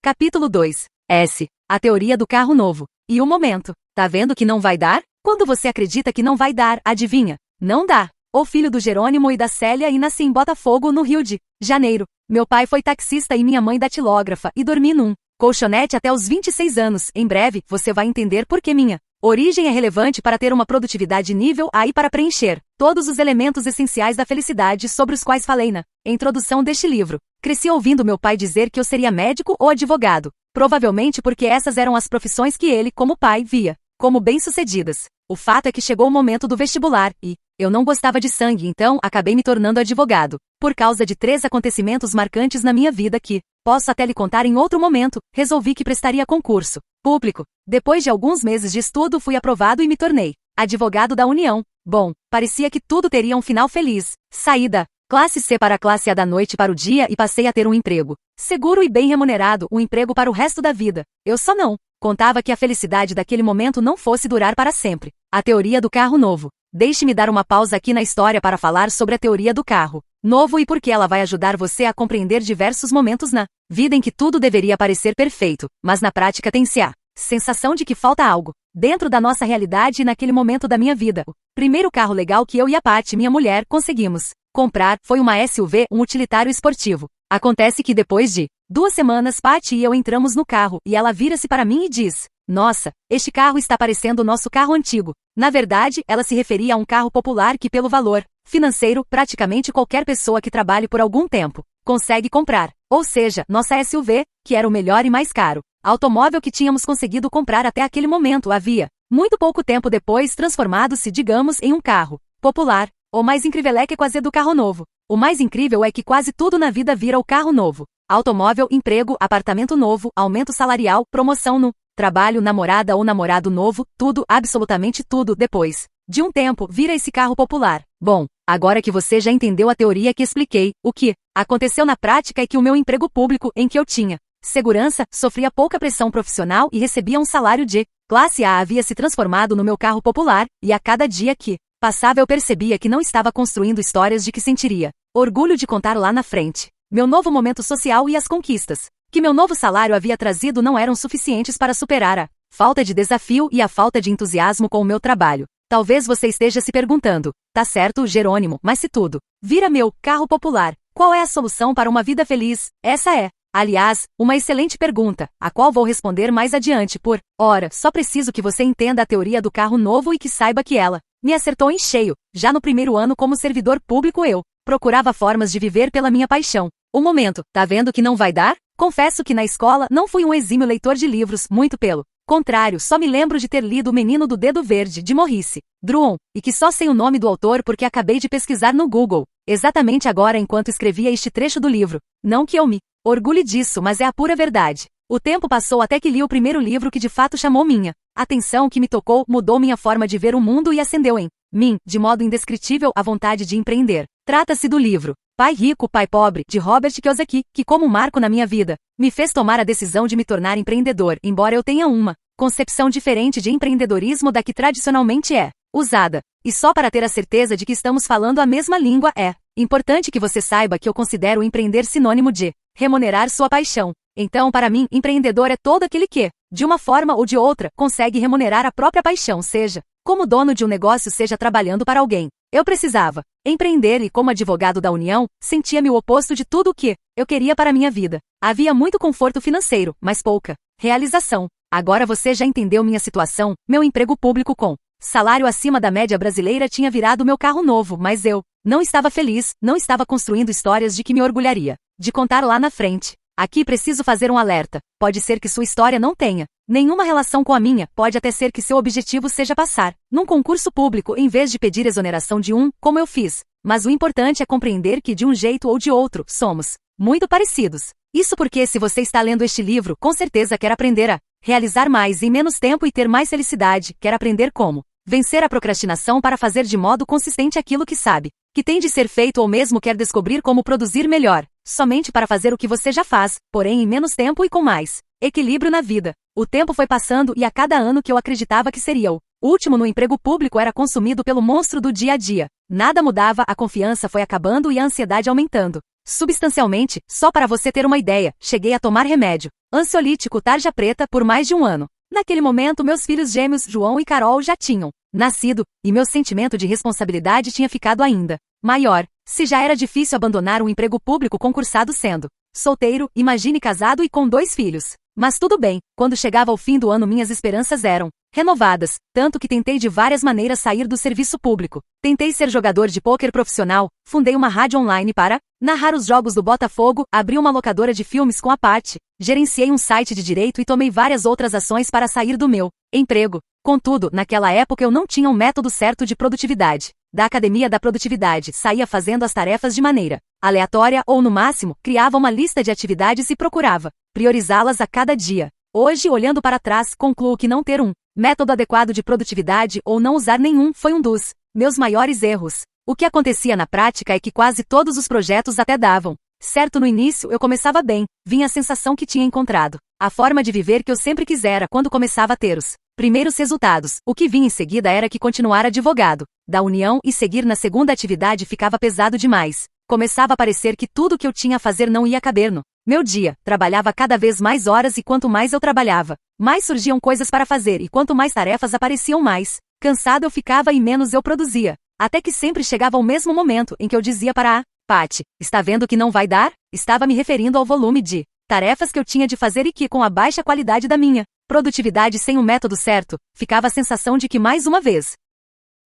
Capítulo 2. S. A teoria do carro novo. E o momento. Tá vendo que não vai dar? Quando você acredita que não vai dar, adivinha? Não dá. O filho do Jerônimo e da Célia e nasci em Botafogo, no Rio de Janeiro. Meu pai foi taxista e minha mãe datilógrafa e dormi num colchonete até os 26 anos. Em breve, você vai entender por que minha origem é relevante para ter uma produtividade nível A e para preencher todos os elementos essenciais da felicidade sobre os quais falei na introdução deste livro. Cresci ouvindo meu pai dizer que eu seria médico ou advogado, provavelmente porque essas eram as profissões que ele, como pai, via como bem-sucedidas. O fato é que chegou o momento do vestibular e eu não gostava de sangue, então acabei me tornando advogado. Por causa de 3 acontecimentos marcantes na minha vida que posso até lhe contar em outro momento, resolvi que prestaria concurso público. Depois de alguns meses de estudo, fui aprovado e me tornei advogado da União. Bom, parecia que tudo teria um final feliz. Saí da classe C para a classe A da noite para o dia e passei a ter um emprego seguro e bem remunerado, um emprego para o resto da vida. Eu só não contava que a felicidade daquele momento não fosse durar para sempre. A teoria do carro novo. Deixe-me dar uma pausa aqui na história para falar sobre a teoria do carro novo e por que ela vai ajudar você a compreender diversos momentos na vida em que tudo deveria parecer perfeito, mas na prática tem-se a sensação de que falta algo dentro da nossa realidade e naquele momento da minha vida. O primeiro carro legal que eu e a Patty, minha mulher, conseguimos comprar foi uma SUV, um utilitário esportivo. Acontece que depois de 2 semanas, Patty e eu entramos no carro e ela vira-se para mim e diz: "Nossa, este carro está parecendo o nosso carro antigo." Na verdade, ela se referia a um carro popular que, pelo valor financeiro, praticamente qualquer pessoa que trabalhe por algum tempo consegue comprar. Ou seja, nossa SUV, que era o melhor e mais caro automóvel que tínhamos conseguido comprar até aquele momento, havia muito pouco tempo depois transformado-se, digamos, em um carro popular. O mais incrível é que quase do carro novo. O mais incrível é que quase tudo na vida vira o carro novo. Automóvel, emprego, apartamento novo, aumento salarial, promoção no trabalho, namorada ou namorado novo, tudo, absolutamente tudo, depois de um tempo, vira esse carro popular. Bom, agora que você já entendeu a teoria que expliquei, o que aconteceu na prática é que o meu emprego público, em que eu tinha segurança, sofria pouca pressão profissional e recebia um salário de classe A, havia se transformado no meu carro popular, e a cada dia que passava eu percebia que não estava construindo histórias de que sentiria orgulho de contar lá na frente. Meu novo momento social e as conquistas que meu novo salário havia trazido não eram suficientes para superar a falta de desafio e a falta de entusiasmo com o meu trabalho. Talvez você esteja se perguntando: tá certo, Jerônimo, mas se tudo vira meu carro popular, qual é a solução para uma vida feliz? Essa é, aliás, uma excelente pergunta, a qual vou responder mais adiante. Ora, só preciso que você entenda a teoria do carro novo e que saiba que ela me acertou em cheio. Já no primeiro ano como servidor público eu procurava formas de viver pela minha paixão. O momento, tá vendo que não vai dar? Confesso que na escola não fui um exímio leitor de livros, muito pelo contrário, só me lembro de ter lido O Menino do Dedo Verde, de Maurice Druon, e que só sei o nome do autor porque acabei de pesquisar no Google, exatamente agora enquanto escrevia este trecho do livro. Não que eu me orgulhe disso, mas é a pura verdade. O tempo passou até que li o primeiro livro que de fato chamou minha atenção, que me tocou, mudou minha forma de ver o mundo e acendeu em mim, de modo indescritível, a vontade de empreender. Trata-se do livro Pai Rico, Pai Pobre, de Robert Kiyosaki, que, como um marco na minha vida, me fez tomar a decisão de me tornar empreendedor, embora eu tenha uma concepção diferente de empreendedorismo da que tradicionalmente é usada. E só para ter a certeza de que estamos falando a mesma língua, é importante que você saiba que eu considero empreender sinônimo de remunerar sua paixão. Então, para mim, empreendedor é todo aquele que, de uma forma ou de outra, consegue remunerar a própria paixão, seja como dono de um negócio, seja trabalhando para alguém. Eu precisava empreender e, como advogado da União, sentia-me o oposto de tudo o que eu queria para minha vida. Havia muito conforto financeiro, mas pouca realização. Agora você já entendeu minha situação. Meu emprego público com salário acima da média brasileira tinha virado meu carro novo, mas eu não estava feliz, não estava construindo histórias de que me orgulharia de contar lá na frente. Aqui preciso fazer um alerta. Pode ser que sua história não tenha nenhuma relação com a minha, pode até ser que seu objetivo seja passar num concurso público em vez de pedir exoneração de um, como eu fiz. Mas o importante é compreender que, de um jeito ou de outro, somos muito parecidos. Isso porque, se você está lendo este livro, com certeza quer aprender a realizar mais em menos tempo e ter mais felicidade, quer aprender como vencer a procrastinação para fazer de modo consistente aquilo que sabe que tem de ser feito, ou mesmo quer descobrir como produzir melhor, somente para fazer o que você já faz, porém em menos tempo e com mais equilíbrio na vida. O tempo foi passando e a cada ano que eu acreditava que seria o último no emprego público era consumido pelo monstro do dia a dia. Nada mudava, a confiança foi acabando e a ansiedade aumentando. Substancialmente, só para você ter uma ideia, cheguei a tomar remédio ansiolítico tarja preta por mais de um ano. Naquele momento, meus filhos gêmeos, João e Carol, já tinham nascido, e meu sentimento de responsabilidade tinha ficado ainda maior. Se já era difícil abandonar um emprego público concursado sendo solteiro, imagine casado e com 2 filhos. Mas tudo bem, quando chegava o fim do ano minhas esperanças eram renovadas, tanto que tentei de várias maneiras sair do serviço público. Tentei ser jogador de pôquer profissional, fundei uma rádio online para narrar os jogos do Botafogo, abri uma locadora de filmes com a Paty, gerenciei um site de direito e tomei várias outras ações para sair do meu emprego. Contudo, naquela época eu não tinha um método certo de produtividade. Da academia da produtividade, saía fazendo as tarefas de maneira aleatória ou, no máximo, criava uma lista de atividades e procurava priorizá-las a cada dia. Hoje, olhando para trás, concluo que não ter um método adequado de produtividade ou não usar nenhum foi um dos meus maiores erros. O que acontecia na prática é que quase todos os projetos até davam certo no início, eu começava bem, vinha a sensação que tinha encontrado a forma de viver que eu sempre quisera quando começava a ter os primeiros resultados. O que vinha em seguida era que continuar advogado da União e seguir na segunda atividade ficava pesado demais. Começava a parecer que tudo que eu tinha a fazer não ia caber no meu dia. Trabalhava cada vez mais horas e quanto mais eu trabalhava, mais surgiam coisas para fazer e quanto mais tarefas apareciam mais cansado eu ficava e menos eu produzia. Até que sempre chegava o mesmo momento em que eu dizia para a Paty, está vendo que não vai dar? Estava me referindo ao volume de tarefas que eu tinha de fazer e que, com a baixa qualidade da minha produtividade sem um método certo, ficava a sensação de que mais uma vez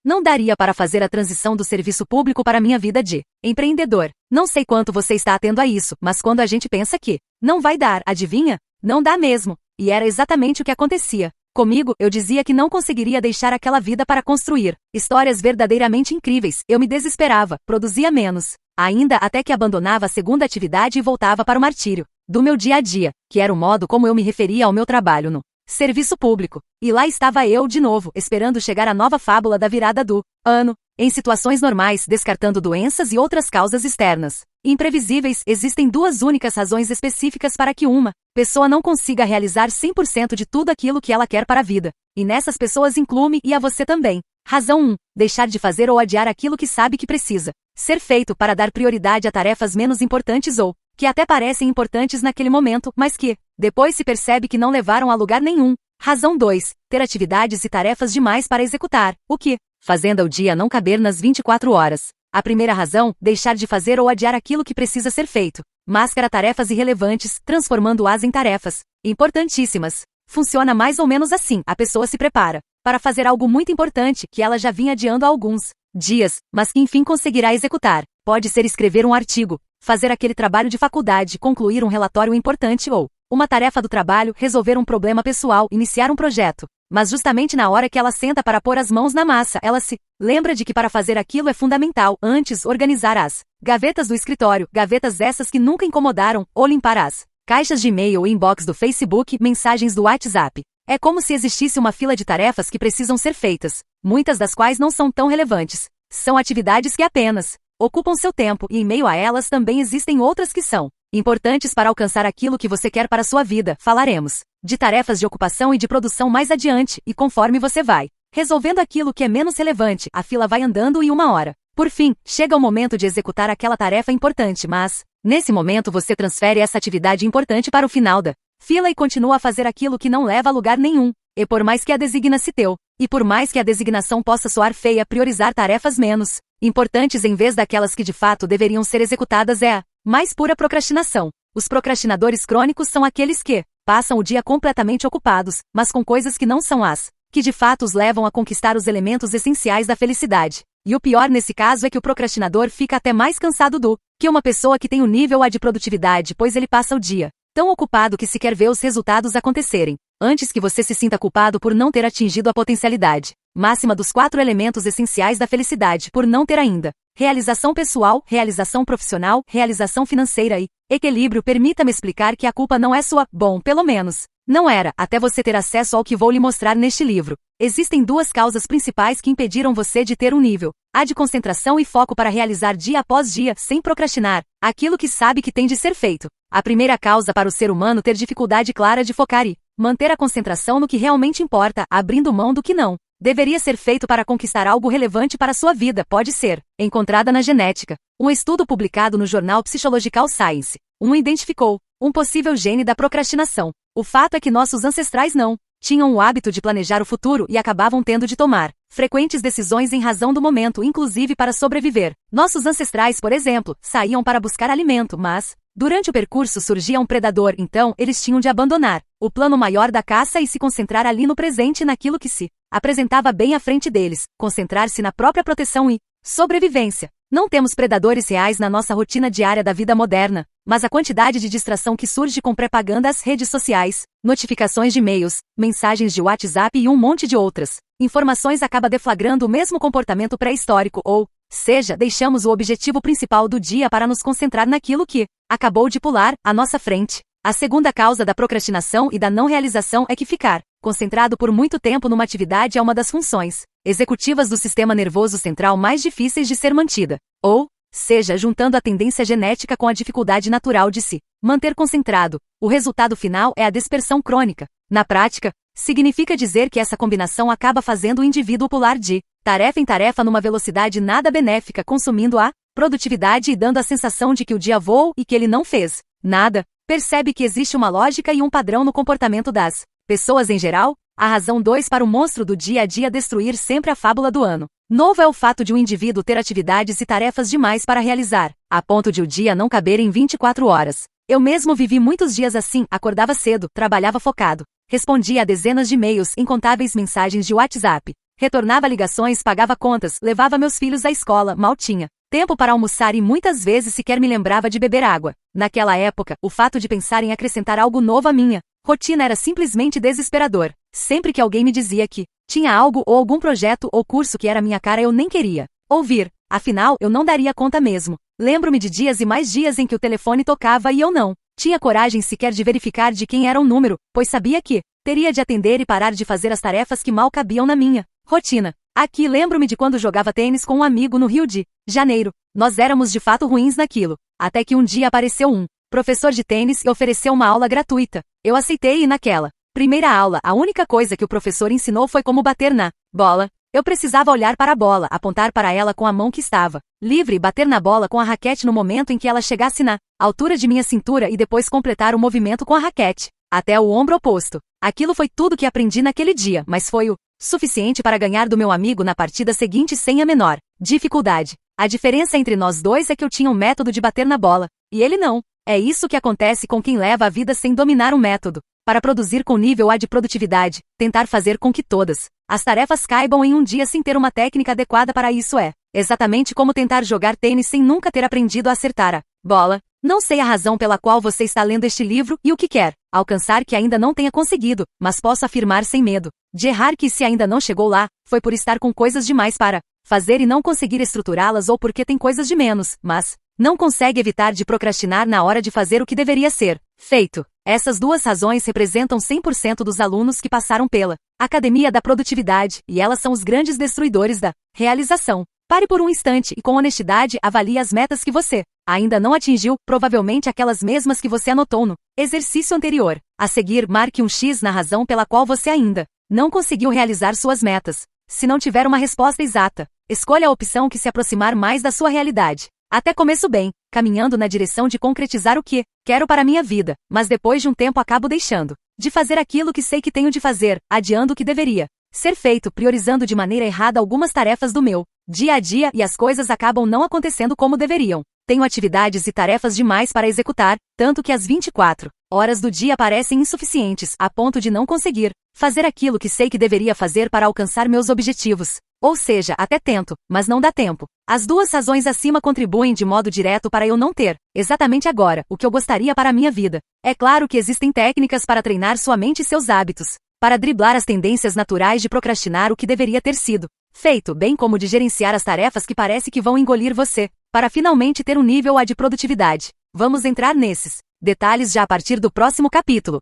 não daria para fazer a transição do serviço público para a minha vida de empreendedor. Não sei quanto você está atento a isso, mas quando a gente pensa que não vai dar, adivinha? Não dá mesmo. E era exatamente o que acontecia. Comigo, eu dizia que não conseguiria deixar aquela vida para construir histórias verdadeiramente incríveis. Eu me desesperava, produzia menos ainda até que abandonava a segunda atividade e voltava para o martírio do meu dia a dia, que era o modo como eu me referia ao meu trabalho no serviço público. E lá estava eu de novo, esperando chegar a nova fábula da virada do ano. Em situações normais, descartando doenças e outras causas externas imprevisíveis, existem 2 únicas razões específicas para que uma pessoa não consiga realizar 100% de tudo aquilo que ela quer para a vida. E nessas pessoas inclui-me e a você também. Razão 1. Deixar de fazer ou adiar aquilo que sabe que precisa ser feito para dar prioridade a tarefas menos importantes ou que até parecem importantes naquele momento, mas que depois se percebe que não levaram a lugar nenhum. Razão 2. Ter atividades e tarefas demais para executar, o que, fazendo ao dia não caber nas 24 horas. A primeira razão, deixar de fazer ou adiar aquilo que precisa ser feito. Mascara tarefas irrelevantes, transformando-as em tarefas importantíssimas. Funciona mais ou menos assim, a pessoa se prepara para fazer algo muito importante que ela já vinha adiando há alguns dias, mas que enfim conseguirá executar. Pode ser escrever um artigo, fazer aquele trabalho de faculdade, concluir um relatório importante ou uma tarefa do trabalho, resolver um problema pessoal, iniciar um projeto. Mas justamente na hora que ela senta para pôr as mãos na massa, ela se lembra de que para fazer aquilo é fundamental, antes, organizar as gavetas do escritório, gavetas essas que nunca incomodaram, ou limpar as caixas de e-mail ou inbox do Facebook, mensagens do WhatsApp. É como se existisse uma fila de tarefas que precisam ser feitas, muitas das quais não são tão relevantes. São atividades que apenas ocupam seu tempo e em meio a elas também existem outras que são importantes para alcançar aquilo que você quer para a sua vida. Falaremos de tarefas de ocupação e de produção mais adiante, e conforme você vai resolvendo aquilo que é menos relevante, a fila vai andando e uma hora. Por fim, chega o momento de executar aquela tarefa importante, mas, nesse momento você transfere essa atividade importante para o final da fila e continua a fazer aquilo que não leva a lugar nenhum. E por mais que a designa-se teu, e por mais que a designação possa soar feia, priorizar tarefas menos importantes em vez daquelas que de fato deveriam ser executadas é a mais pura procrastinação. Os procrastinadores crônicos são aqueles que passam o dia completamente ocupados, mas com coisas que não são as que de fato os levam a conquistar os elementos essenciais da felicidade. E o pior nesse caso é que o procrastinador fica até mais cansado do que uma pessoa que tem o nível A de produtividade, pois ele passa o dia tão ocupado que sequer vê os resultados acontecerem, antes que você se sinta culpado por não ter atingido a potencialidade máxima dos 4 elementos essenciais da felicidade, por não ter ainda realização pessoal, realização profissional, realização financeira e equilíbrio. Permita-me explicar que a culpa não é sua, bom, pelo menos não era, até você ter acesso ao que vou lhe mostrar neste livro. Existem 2 causas principais que impediram você de ter um nível A de concentração e foco para realizar dia após dia, sem procrastinar, aquilo que sabe que tem de ser feito. A primeira causa para o ser humano ter dificuldade clara de focar e manter a concentração no que realmente importa, abrindo mão do que não deveria ser feito para conquistar algo relevante para sua vida, pode ser encontrada na genética. Um estudo publicado no jornal Psychological Science identificou um possível gene da procrastinação. O fato é que nossos ancestrais não tinham o hábito de planejar o futuro e acabavam tendo de tomar frequentes decisões em razão do momento, inclusive para sobreviver. Nossos ancestrais, por exemplo, saíam para buscar alimento, mas durante o percurso surgia um predador, então eles tinham de abandonar o plano maior da caça e se concentrar ali no presente, naquilo que se apresentava bem à frente deles, concentrar-se na própria proteção e sobrevivência. Não temos predadores reais na nossa rotina diária da vida moderna, mas a quantidade de distração que surge com pré-pagandas, redes sociais, notificações de e-mails, mensagens de WhatsApp e um monte de outras informações acaba deflagrando o mesmo comportamento pré-histórico, ou seja, deixamos o objetivo principal do dia para nos concentrar naquilo que acabou de pular à nossa frente. A segunda causa da procrastinação e da não realização é que ficar concentrado por muito tempo numa atividade é uma das funções executivas do sistema nervoso central mais difíceis de ser mantida. Ou seja, juntando a tendência genética com a dificuldade natural de se manter concentrado, o resultado final é a dispersão crônica. Na prática, significa dizer que essa combinação acaba fazendo o indivíduo pular de tarefa em tarefa numa velocidade nada benéfica, consumindo a produtividade e dando a sensação de que o dia voou e que ele não fez nada. Percebe que existe uma lógica e um padrão no comportamento das pessoas em geral? A razão 2 para o monstro do dia a dia destruir sempre a fábula do ano novo é o fato de um indivíduo ter atividades e tarefas demais para realizar, a ponto de o dia não caber em 24 horas. Eu mesmo vivi muitos dias assim, acordava cedo, trabalhava focado, respondia a dezenas de e-mails, incontáveis mensagens de WhatsApp, retornava ligações, pagava contas, levava meus filhos à escola, mal tinha tempo para almoçar e muitas vezes sequer me lembrava de beber água. Naquela época, o fato de pensar em acrescentar algo novo à minha rotina era simplesmente desesperador. Sempre que alguém me dizia que tinha algo ou algum projeto ou curso que era minha cara, eu nem queria ouvir. Afinal, eu não daria conta mesmo. Lembro-me de dias e mais dias em que o telefone tocava e eu não tinha coragem sequer de verificar de quem era o número, pois sabia que teria de atender e parar de fazer as tarefas que mal cabiam na minha rotina. Aqui lembro-me de quando jogava tênis com um amigo no Rio de Janeiro. Nós éramos de fato ruins naquilo, até que um dia apareceu um professor de tênis e ofereceu uma aula gratuita. Eu aceitei e naquela primeira aula, a única coisa que o professor ensinou foi como bater na bola. Eu precisava olhar para a bola, apontar para ela com a mão que estava livre e bater na bola com a raquete no momento em que ela chegasse na altura de minha cintura e depois completar o movimento com a raquete até o ombro oposto. Aquilo foi tudo que aprendi naquele dia, mas foi o suficiente para ganhar do meu amigo na partida seguinte sem a menor dificuldade. A diferença entre nós dois é que eu tinha um método de bater na bola, e ele não. É isso que acontece com quem leva a vida sem dominar um método. Para produzir com nível A de produtividade, tentar fazer com que todas as tarefas caibam em um dia sem ter uma técnica adequada para isso é exatamente como tentar jogar tênis sem nunca ter aprendido a acertar a bola. Não sei a razão pela qual você está lendo este livro e o que quer alcançar que ainda não tenha conseguido, mas posso afirmar sem medo de errar que se ainda não chegou lá, foi por estar com coisas demais para fazer e não conseguir estruturá-las ou porque tem coisas de menos, mas não consegue evitar de procrastinar na hora de fazer o que deveria ser feito. Essas duas razões representam 100% dos alunos que passaram pela Academia da Produtividade, e elas são os grandes destruidores da realização. Pare por um instante e com honestidade avalie as metas que você ainda não atingiu, provavelmente aquelas mesmas que você anotou no exercício anterior. A seguir, marque um X na razão pela qual você ainda não conseguiu realizar suas metas. Se não tiver uma resposta exata, escolha a opção que se aproximar mais da sua realidade. Até começo bem, caminhando na direção de concretizar o que quero para minha vida, mas depois de um tempo acabo deixando de fazer aquilo que sei que tenho de fazer, adiando o que deveria ser feito, priorizando de maneira errada algumas tarefas do meu dia a dia e as coisas acabam não acontecendo como deveriam. Tenho atividades e tarefas demais para executar, tanto que as 24 horas do dia parecem insuficientes, a ponto de não conseguir fazer aquilo que sei que deveria fazer para alcançar meus objetivos. Ou seja, até tento, mas não dá tempo. As duas razões acima contribuem de modo direto para eu não ter, exatamente agora, o que eu gostaria para a minha vida. É claro que existem técnicas para treinar sua mente e seus hábitos, para driblar as tendências naturais de procrastinar o que deveria ter sido feito, bem como de gerenciar as tarefas que parece que vão engolir você, para finalmente ter um nível A de produtividade. Vamos entrar nesses detalhes já a partir do próximo capítulo.